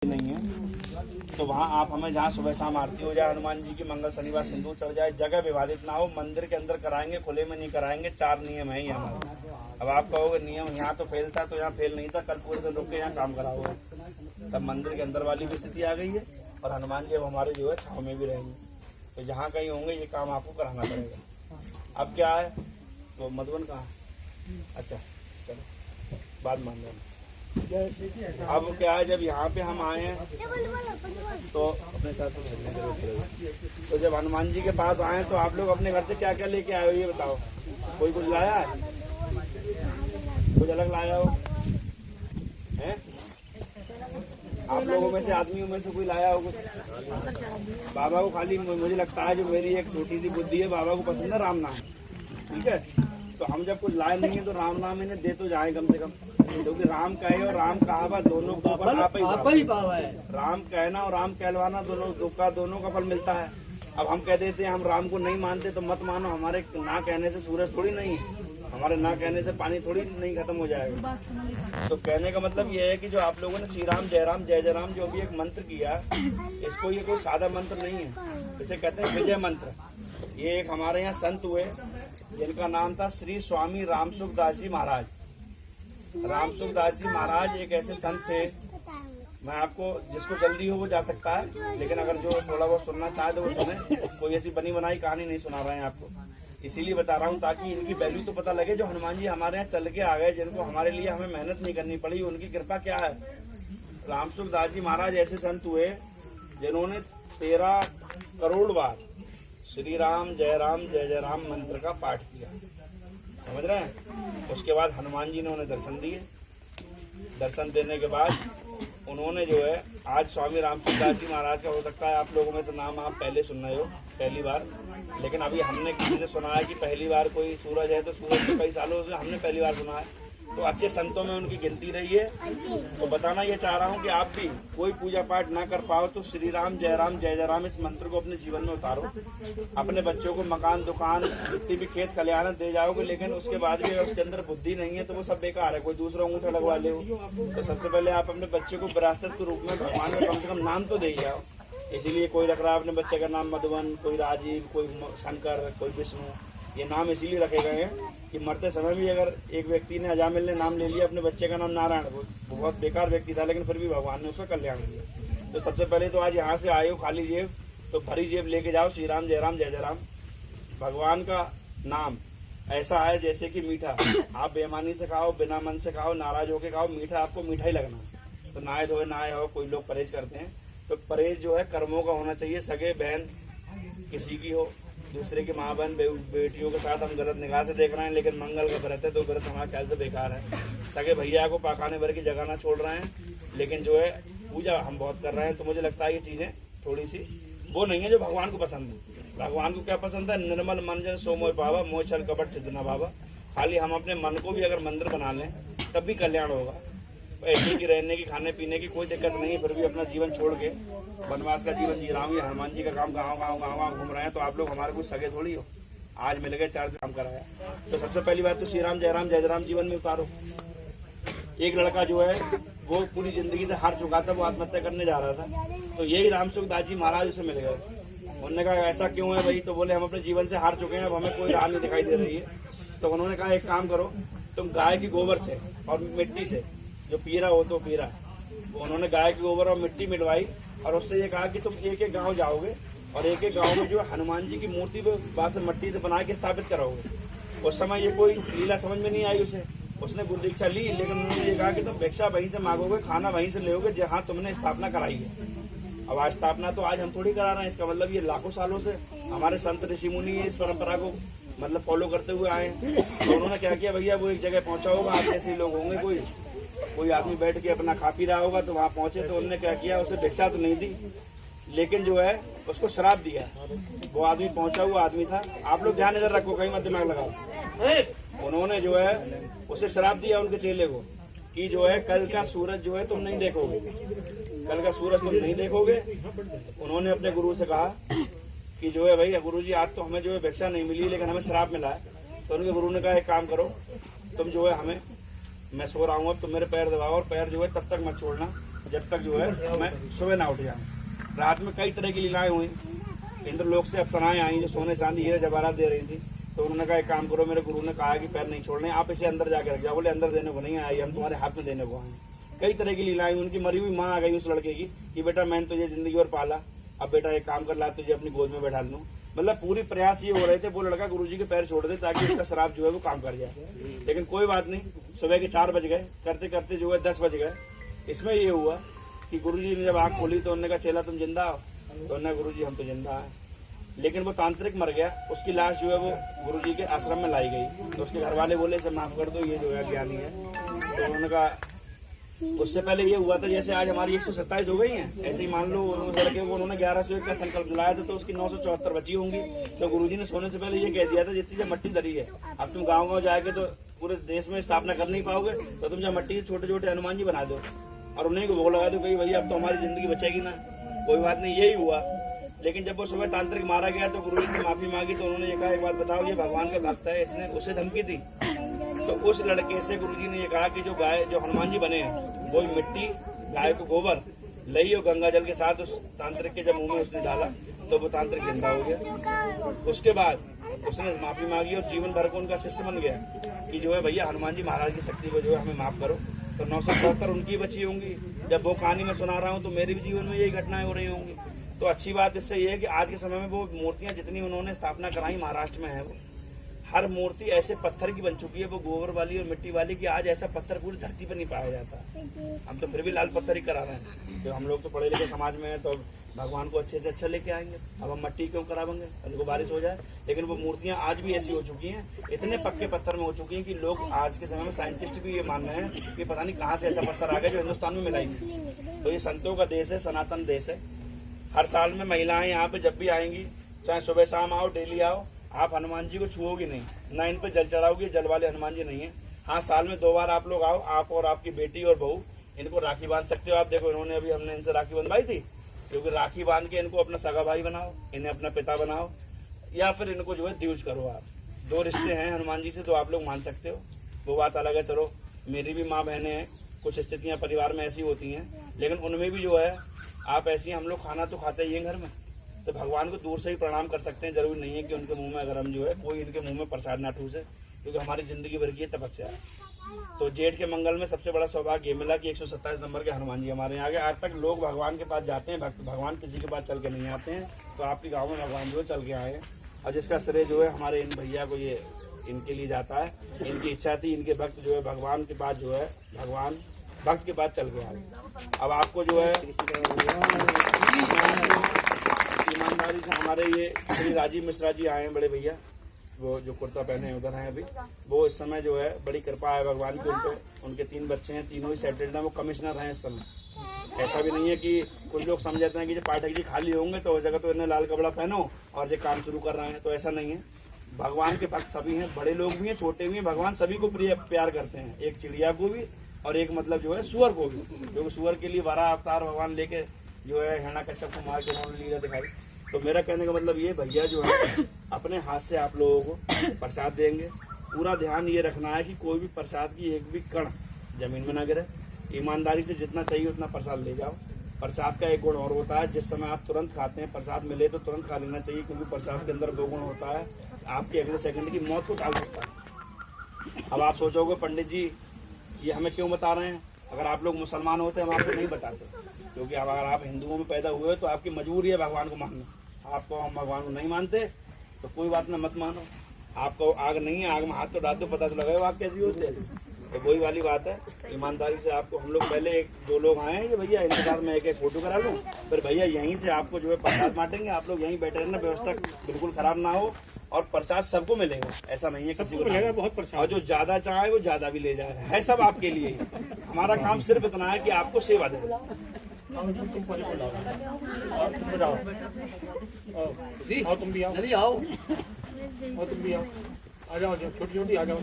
नहीं है तो वहाँ आप हमें जहाँ सुबह शाम आरती हो जाए, हनुमान जी की मंगल शनिवार सिंदूर चढ़ जाए, जगह विवादित ना हो, मंदिर के अंदर कराएंगे, खुले में नहीं कराएंगे। 4 नियम है यहाँ हमारे। अब आप कहोगे नियम यहाँ तो फेल था, तो यहाँ फेल नहीं था, कल पूरे दिन रुक के यहाँ काम कराओगे। तब मंदिर के अंदर वाली भी स्थिति आ गई है और हनुमान जी अब हमारे जो है छाँव में भी रहेंगे। तो जहाँ कहीं होंगे ये काम आपको कराना पड़ेगा। अब क्या है तो मधुबन कहाँ? अच्छा चलो बात मान लेना। अब क्या है, जब यहाँ पे हम आए हैं तो अपने साथ तो जब हनुमान जी के पास आए तो आप लोग अपने घर से क्या क्या लेके आए हो ये बताओ। कोई कुछ लाया है? कुछ अलग लाया हो हैं? आप लोगों में से आदमियों में से कोई लाया हो कुछ? बाबा को खाली मुझे लगता है जो मेरी एक छोटी सी बुद्धि है, बाबा को पसंद है राम नाम, ठीक है। तो हम जब कुछ लाए नहीं है तो राम नाम इन्हें दे तो जाए कम से कम, क्योंकि राम कहे और राम कहावा दोनों को फल आप ही पावा है। राम कहना और राम कहलवाना दोनों का फल मिलता है। अब हम कह देते हैं हम राम को नहीं मानते तो मत मानो, हमारे ना कहने से सूरज थोड़ी नहीं है, हमारे ना कहने से पानी थोड़ी नहीं खत्म हो जाएगा। तो कहने का मतलब ये है कि जो आप लोगों ने श्री राम जय जय राम जो भी एक मंत्र किया, इसको ये कोई सादा मंत्र नहीं है, इसे कहते हैं विजय मंत्र। ये एक हमारे यहाँ संत हुए जिनका नाम था श्री स्वामी रामसुखदास जी महाराज। रामसुखदास जी महाराज एक ऐसे संत थे, मैं आपको जिसको जल्दी हो वो जा सकता है, लेकिन अगर जो थोड़ा बहुत सुनना चाहे तो वो सुने। कोई ऐसी बनी बनाई कहानी नहीं सुना रहे हैं आपको, इसीलिए बता रहा हूँ ताकि इनकी वैल्यू तो पता लगे। जो हनुमान जी हमारे यहाँ चल के आ गए, जिनको हमारे लिए हमें मेहनत नहीं करनी पड़ी, उनकी कृपा क्या है। रामसुखदास जी महाराज ऐसे संत हुए जिन्होंने 13 करोड़ बार श्री राम जय राम मंत्र का पाठ किया, समझ रहे हैं। उसके बाद हनुमान जी ने उन्हें दर्शन दिए। दर्शन देने के बाद उन्होंने जो है आज स्वामी रामसुखदास जी महाराज का हो सकता है आप लोगों में से नाम आप पहले सुन रहे हो पहली बार, लेकिन अभी हमने किसी से सुना है कि पहली बार कोई सूरज है तो सूरज को कई सालों से हमने पहली बार सुना है। तो अच्छे संतों में उनकी गिनती रही है। तो बताना ये चाह रहा हूँ कि आप भी कोई पूजा पाठ ना कर पाओ तो श्री राम जय राम इस मंत्र को अपने जीवन में उतारो। अपने बच्चों को मकान दुकान जितनी भी खेत खलिहान दे जाओगे, लेकिन उसके बाद भी अगर उसके अंदर बुद्धि नहीं है तो वो सब बेकार है, कोई दूसरा अंगूठा लगवा ले। तो सबसे पहले आप अपने बच्चे को विरासत के रूप में भगवान का कम से कम नाम तो दे जाओ। इसीलिए कोई रख रहा है अपने बच्चे का नाम मधुबन, कोई राजीव, कोई शंकर, कोई विष्णु। ये नाम इसीलिए रखे गए हैं कि मरते समय भी अगर एक व्यक्ति ने अजामिल ने नाम ले लिया अपने बच्चे का नाम नारायण, वो बहुत बेकार व्यक्ति था, लेकिन फिर भी भगवान ने उसका कल्याण किया। तो सबसे पहले तो आज यहाँ से आए हो खाली जेब, तो भरी जेब लेके जाओ श्री राम जय राम। भगवान का नाम ऐसा है जैसे कि मीठा, आप बेईमानी से खाओ, बिना मन से खाओ, नाराज होके खाओ, मीठा आपको मीठा ही लगना। तो नहाए धोए नहाए हो, कोई लोग परहेज करते हैं, तो परहेज जो है कर्मों का होना चाहिए। सगे बहन किसी की हो, दूसरे की माँ बहन बेटियों के साथ हम गलत निगाह से देख रहे हैं, लेकिन मंगल का व्रत है तो व्रत हमारे ख्याल से बेकार है। सगे भैया को पाखाने भर की जगह ना छोड़ रहे हैं, लेकिन जो है पूजा हम बहुत कर रहे हैं। तो मुझे लगता है ये चीज़ें थोड़ी सी वो नहीं है जो भगवान को पसंद है। भगवान को क्या पसंद है? निर्मल मन जन सो मोह पावा, मोह छल कपट छिद्र भावा। खाली हम अपने मन को भी अगर मंदिर बना लें तब भी कल्याण होगा। ऐसे की रहने की खाने पीने की कोई दिक्कत नहीं है, फिर भी अपना जीवन छोड़ के वनवास का जीवन जी रहा हूँ। हनुमान जी का काम गाँव घूम रहे हैं, तो आप लोग हमारे कुछ सगे थोड़ी हो। आज मिल गए 4 काम कराया। तो सबसे पहली बात तो श्री राम जय राम जीवन में उतारो। एक लड़का जो है वो पूरी जिंदगी से हार चुका था, वो आत्महत्या करने जा रहा था, तो यही रामसुखदास जी महाराज उसे मिल गए। उन्होंने कहा ऐसा क्यों है भाई? तो बोले हम अपने जीवन से हार चुके हैं, अब हमें कोई राह नहीं दिखाई दे रही है। तो उन्होंने कहा एक काम करो, तुम गाय की गोबर से और मिट्टी से जो पीरा हो तो पीरा, वो उन्होंने गाय की गोबर और मिट्टी मिलवाई और उससे ये कहा कि तुम एक एक गांव जाओगे और एक एक गांव में जो हनुमान जी की मूर्ति बात से मट्टी से बना के स्थापित कराओगे। उस समय ये कोई लीला समझ में नहीं आई उसे, उसने बुद्धि दीक्षा ली, लेकिन उन्होंने ये कहा कि तुम भिक्षा वहीं से मांगोगे, खाना वहीं से लोगे जहाँ तुमने स्थापना कराई है। अब आज स्थापना तो आज हम थोड़ी करा रहे हैं, इसका मतलब ये लाखों सालों से हमारे संत ऋषि मुनि इस परंपरा को मतलब फॉलो करते हुए आए हैं। तो उन्होंने क्या किया, भैया वो एक जगह पहुंचा होगा, आप जैसे लोग होंगे, कोई आदमी बैठ के अपना खा पी रहा होगा, तो वहाँ पहुंचे तो उन्होंने क्या किया, उसे भिक्षा तो नहीं दी, लेकिन जो है उसको श्राप दिया। वो आदमी पहुंचा हुआ आदमी था, आप लोग ध्यान इधर रखो, कहीं मत दिमाग लगाओ। उन्होंने जो है उसे श्राप दिया उनके चेले को कि जो है कल का सूरज जो है तुम नहीं देखोगे, कल का सूरज तुम नहीं देखोगे। उन्होंने अपने गुरु से कहा कि जो है भाई गुरु जी आज तो हमें जो है भिक्षा नहीं मिली, लेकिन हमें श्राप मिला है। तो उनके गुरु ने कहा एक काम करो, तुम जो है हमें, मैं सो रहा हूँ अब, तुम मेरे पैर दबाओ और पैर जो है तब तक मत छोड़ना जब तक जो है मैं सुबह ना उठ जाऊँ। रात में कई तरह की लीलाएं हुई, इंद्रलोक से अप्सराएं आई जो सोने चांदी हीरे जवाहरात दे रही थी। तो उन्होंने कहा एक काम करो, मेरे गुरु ने कहा कि पैर नहीं छोड़ने, आप इसे अंदर जाके रख जाओ। बोले अंदर देने को नहीं आई, हम तुम्हारे हाथ में देने को आए। कई तरह की लीलाएं, उनकी मरी हुई माँ आ गई उस लड़के की कि बेटा मैंने तुझे जिंदगी भर पाला, अब बेटा एक काम कर ला, तुझे अपनी गोद में बैठा लूँ। मतलब पूरी प्रयास ये हो रहे थे वो लड़का गुरुजी के पैर छोड़ दे ताकि उसका शराब जो है वो काम कर जाए। लेकिन कोई बात नहीं, सुबह के 4 बज गए, करते करते जो है 10 बज गए। इसमें ये हुआ कि गुरुजी ने जब आँख खोली तो उन्होंने कहा चेला तुम जिंदा हो? तो उन्होंने गुरुजी हम तो जिंदा है। लेकिन वो तांत्रिक मर गया, उसकी लाश जो है वो गुरुजी के आश्रम में लाई गई। तो उसके घर वाले बोले इसे माफ कर दो, ये जो है ज्ञानी है। तो उन्होंने कहा उससे पहले ये हुआ था जैसे आज हमारी 127 हो गई हैं, ऐसे ही मान लो उस लड़के को उन्होंने 1101 का संकल्प दिलाया था तो उसकी 974 बची होंगी। तो गुरुजी ने सोने से पहले ये कह दिया था जितनी जब मट्टी धरी है, अब तुम गाँव जाएंगे तो पूरे देश में स्थापना कर नहीं पाओगे, तो तुम जब मट्टी के छोटे छोटे हनुमान जी बना दो और उन्हीं को भोग लगा दो कि भैया अब तो हमारी जिंदगी बचेगी ना। कोई बात नहीं, यही हुआ। लेकिन जब वो सुबह तांत्रिक मारा गया तो गुरुजी से माफी मांगी तो उन्होंने ये कहा एक बात बताओ, ये भगवान का भक्त है, इसने उसे धमकी दी। तो उस लड़के से गुरुजी ने ये कहा कि जो गाय जो हनुमान जी बने हैं वो मिट्टी, गाय को गोबर लई और गंगा जल के साथ उस तांत्रिक के जब मुंह में उसने डाला तो वो तांत्रिक जिंदा हो गया। उसके बाद उसने माफी मांगी और जीवन भर को उनका शिष्य बन गया कि जो है भैया हनुमान जी महाराज की शक्ति को जो है हमें माफ करो। तो 974 उनकी बची होंगी। जब वो कहानी में सुना रहा हूँ तो मेरे भी जीवन में यही घटनाएं हो रही होंगी। तो अच्छी बात इससे ये है कि आज के समय में वो मूर्तियां जितनी उन्होंने स्थापना कराई महाराष्ट्र में है, वो हर मूर्ति ऐसे पत्थर की बन चुकी है, वो गोबर वाली और मिट्टी वाली, कि आज ऐसा पत्थर पूरी धरती पर नहीं पाया जाता। हम तो फिर भी लाल पत्थर ही करा रहे हैं। तो हम लोग तो पढ़े लिखे समाज में हैं तो भगवान को अच्छे से अच्छा लेके आएंगे। अब हम मट्टी क्यों करावेंगे, उनको बारिश हो जाए। लेकिन वो मूर्तियां आज भी ऐसी हो चुकी हैं, इतने पक्के पत्थर में हो चुकी हैं कि लोग आज के समय में साइंटिस्ट भी ये मान रहे हैं कि पता नहीं कहाँ से ऐसा पत्थर आ गया जो हिंदुस्तान में मिलाएंगे। तो ये संतों का देश है, सनातन देश है। हर साल में महिलाएं यहाँ पे जब भी आएंगी, चाहे सुबह शाम आओ, डेली आओ, आप हनुमान जी को छुओगी नहीं, ना इन पे जल चढ़ाओगी, जल वाले हनुमान जी नहीं है। हाँ, साल में 2 बार आप लोग आओ, आप और आपकी बेटी और बहू, इनको राखी बांध सकते हो। आप देखो इन्होंने अभी हमने इनसे राखी बंधवाई थी, क्योंकि राखी बांध के इनको अपना सगा भाई बनाओ, इन्हें अपना पिता बनाओ, या फिर इनको जो है द्यूज करो। आप 2 रिश्ते हैं हनुमान जी से तो आप लोग मान सकते हो, वो बात अलग है। चलो मेरी भी माँ बहनें हैं, कुछ स्थितियाँ परिवार में ऐसी होती हैं, लेकिन उनमें भी जो है आप ऐसी, हम लोग खाना तो खाते ही हैं घर में, तो भगवान को दूर से ही प्रणाम कर सकते हैं। जरूरी नहीं है कि उनके मुंह में अगर हम जो है कोई इनके मुंह में प्रसाद ना ठूसे, क्योंकि हमारी जिंदगी भर की तपस्या है। तो जेठ के मंगल में सबसे बड़ा सौभाग्य ये मिला कि 127 नंबर के हनुमान जी हमारे यहाँ आ गए। आज तक लोग भगवान के पास जाते हैं, भगवान किसी के पास चल के नहीं आते हैं। तो आपके गाँव में भगवान जो है चल के आए हैं, और जिसका श्रेय जो है हमारे इन भैया को ये इनके लिए जाता है। इनकी इच्छा थी, इनके भक्त जो है भगवान के पास जो है भगवान भक्त के पास चल के आए। अब आपको जो है ईमानदारी से हमारे ये श्री राजीव मिश्रा जी आए हैं, बड़े भैया, वो जो कुर्ता पहने उधर हैं अभी, वो इस समय जो है बड़ी कृपा है भगवान की उन पे। उनके 3 बच्चे हैं, तीनों ही सेटल्ड हैं, वो कमिश्नर हैं इस समय। ऐसा भी नहीं है कि कुछ लोग समझते हैं कि जो पाठक जी खाली होंगे तो उस जगह तो इन्हें लाल कपड़ा पहनो और ये काम शुरू कर रहे हैं, तो ऐसा नहीं है। भगवान के भक्त सभी हैं, बड़े लोग भी हैं, छोटे भी हैं, भगवान सभी को प्यार करते हैं, एक चिड़िया को भी और एक मतलब जो है सुअर को भी, क्योंकि सुअर के लिए 12 अवतार भगवान लेके जो है हिरण्यकश्यप को मार के उन्होंने लीला दिखाई। तो मेरा कहने का मतलब ये, भैया जो है अपने हाथ से आप लोगों को प्रसाद देंगे। पूरा ध्यान ये रखना है कि कोई भी प्रसाद की एक भी कण जमीन में ना गिरे। ईमानदारी से जितना चाहिए उतना प्रसाद ले जाओ। प्रसाद का एक गुण और होता है, जिस समय आप तुरंत खाते हैं, प्रसाद मिले तो तुरंत खा लेना चाहिए, क्योंकि प्रसाद के अंदर 2 गुण होता है, आपके अगले सेकंड की मौत को टाल सकता है। अब आप सोचोगे पंडित जी ये हमें क्यों बता रहे हैं, अगर आप लोग मुसलमान होते हम आपको नहीं बताते, क्योंकि अब अगर आप हिंदुओं में पैदा हुए हो तो आपकी मजबूरी है भगवान को मानना। आपको हम भगवान को नहीं मानते तो कोई बात ना, मत मानो। आपको आग नहीं है, आग में हाथ तो डाल दो, पता तो लगे आग कैसी होती है। तो वही वाली बात है, ईमानदारी से आपको हम लोग पहले 1-2 लोग आए हैं, भैया इनके साथ मैं एक फोटो करा लूँ, फिर भैया यहीं से आपको जो है प्रसाद बांटेंगे। आप लोग यहीं बैठे रहना, व्यवस्था बिल्कुल खराब ना हो, और प्रसाद सबको मिलेगा, ऐसा नहीं है किसी को मिलेगा बहुत प्रसाद। और जो ज्यादा चाहे वो ज्यादा भी ले जाए, है सब आपके लिए। हमारा काम सिर्फ इतना है कि आपको सेवा देना। तुम भी आओ, तुम भी आओ, आ जाओ, छोटी छोटी आ जाओ।